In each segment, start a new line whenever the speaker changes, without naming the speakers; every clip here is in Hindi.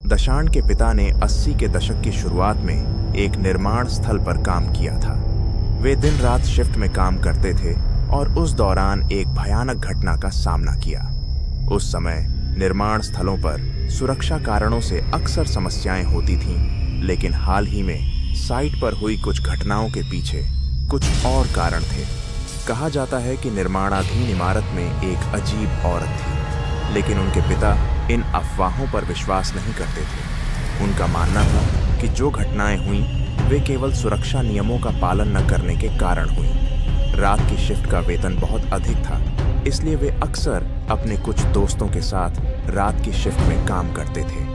दशाण के पिता ने 80 के दशक की शुरुआत में एक निर्माण स्थल पर काम किया था। वे दिन रात शिफ्ट में काम करते थे और उस दौरान एक भयानक घटना का सामना किया। उस समय निर्माण स्थलों पर सुरक्षा कारणों से अक्सर समस्याएं होती थीं, लेकिन हाल ही में साइट पर हुई कुछ घटनाओं के पीछे कुछ और कारण थे। कहा जाता है कि निर्माणाधीन इमारत में एक अजीब औरत थी, लेकिन उनके पिता इन अफवाहों पर विश्वास नहीं करते थे। उनका मानना था कि जो घटनाएं हुईं वे केवल सुरक्षा नियमों का पालन न करने के कारण हुईं। रात की शिफ्ट का वेतन बहुत अधिक था, इसलिए वे अक्सर अपने कुछ दोस्तों के साथ रात की शिफ्ट में काम करते थे।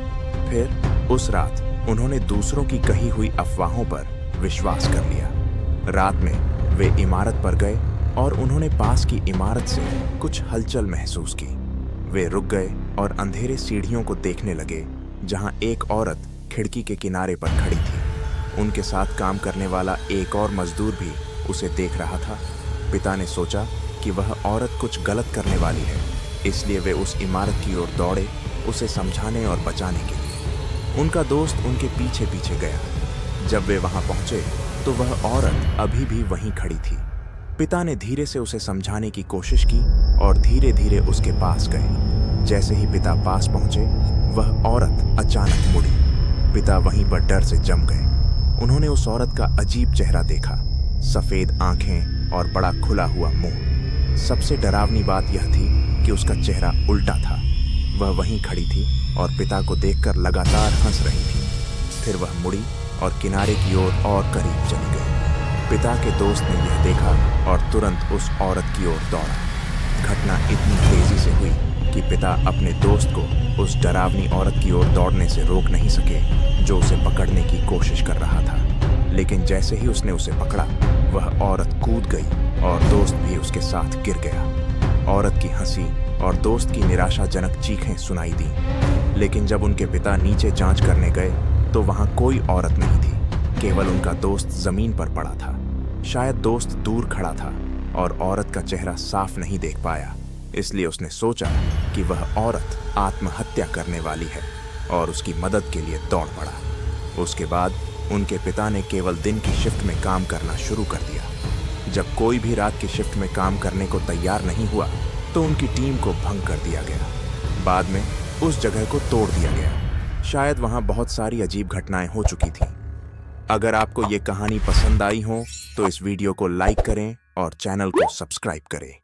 फिर उस रात उन्होंने दूसरों की कही हुई अफवाहों पर विश्वास कर लिया। रात में वे इमारत पर गए और उन्होंने पास की इमारत से कुछ हलचल महसूस की। वे रुक गए और अंधेरे सीढ़ियों को देखने लगे, जहां एक औरत खिड़की के किनारे पर खड़ी थी। उनके साथ काम करने वाला एक और मजदूर भी उसे देख रहा था। पिता ने सोचा कि वह औरत कुछ गलत करने वाली है, इसलिए वे उस इमारत की ओर दौड़े, उसे समझाने और बचाने के लिए। उनका दोस्त उनके पीछे पीछे गया। जब वे वहां पहुंचे तो वह औरत अभी भी वहीं खड़ी थी। पिता ने धीरे से उसे समझाने की कोशिश की और धीरे धीरे उसके पास गए। जैसे ही पिता पास पहुंचे, वह औरत अचानक मुड़ी। पिता वहीं पर डर से जम गए। उन्होंने उस औरत का अजीब चेहरा देखा, सफेद आंखें और बड़ा खुला हुआ मुंह। सबसे डरावनी बात यह थी कि उसका चेहरा उल्टा था। वह वहीं खड़ी थी और पिता को देखकर लगातार हंस रही थी। फिर वह मुड़ी और किनारे की ओर और करीब चली गई। पिता के दोस्त ने यह देखा और तुरंत उस औरत की ओर दौड़ा। घटना इतनी तेजी से हुई कि पिता अपने दोस्त को उस डरावनी औरत की ओर दौड़ने से रोक नहीं सके, जो उसे पकड़ने की कोशिश कर रहा था। लेकिन जैसे ही उसने उसे पकड़ा, वह औरत कूद गई और दोस्त भी उसके साथ गिर गया। औरत की हंसी और दोस्त की निराशाजनक चीखें सुनाई दी। लेकिन जब उनके पिता नीचे जांच करने गए तो वहां कोई औरत नहीं थी, केवल उनका दोस्त जमीन पर पड़ा था। शायद दोस्त दूर खड़ा था और औरत का चेहरा साफ नहीं देख पाया, इसलिए उसने सोचा कि वह औरत आत्महत्या करने वाली है और उसकी मदद के लिए दौड़ पड़ा। उसके बाद उनके पिता ने केवल दिन की शिफ्ट में काम करना शुरू कर दिया। जब कोई भी रात की शिफ्ट में काम करने को तैयार नहीं हुआ तो उनकी टीम को भंग कर दिया गया। बाद में उस जगह को तोड़ दिया गया। शायद वहां बहुत सारी अजीब घटनाएं हो चुकी थीं। अगर आपको ये कहानी पसंद आई हो तो इस वीडियो को लाइक करें और चैनल को सब्सक्राइब करें।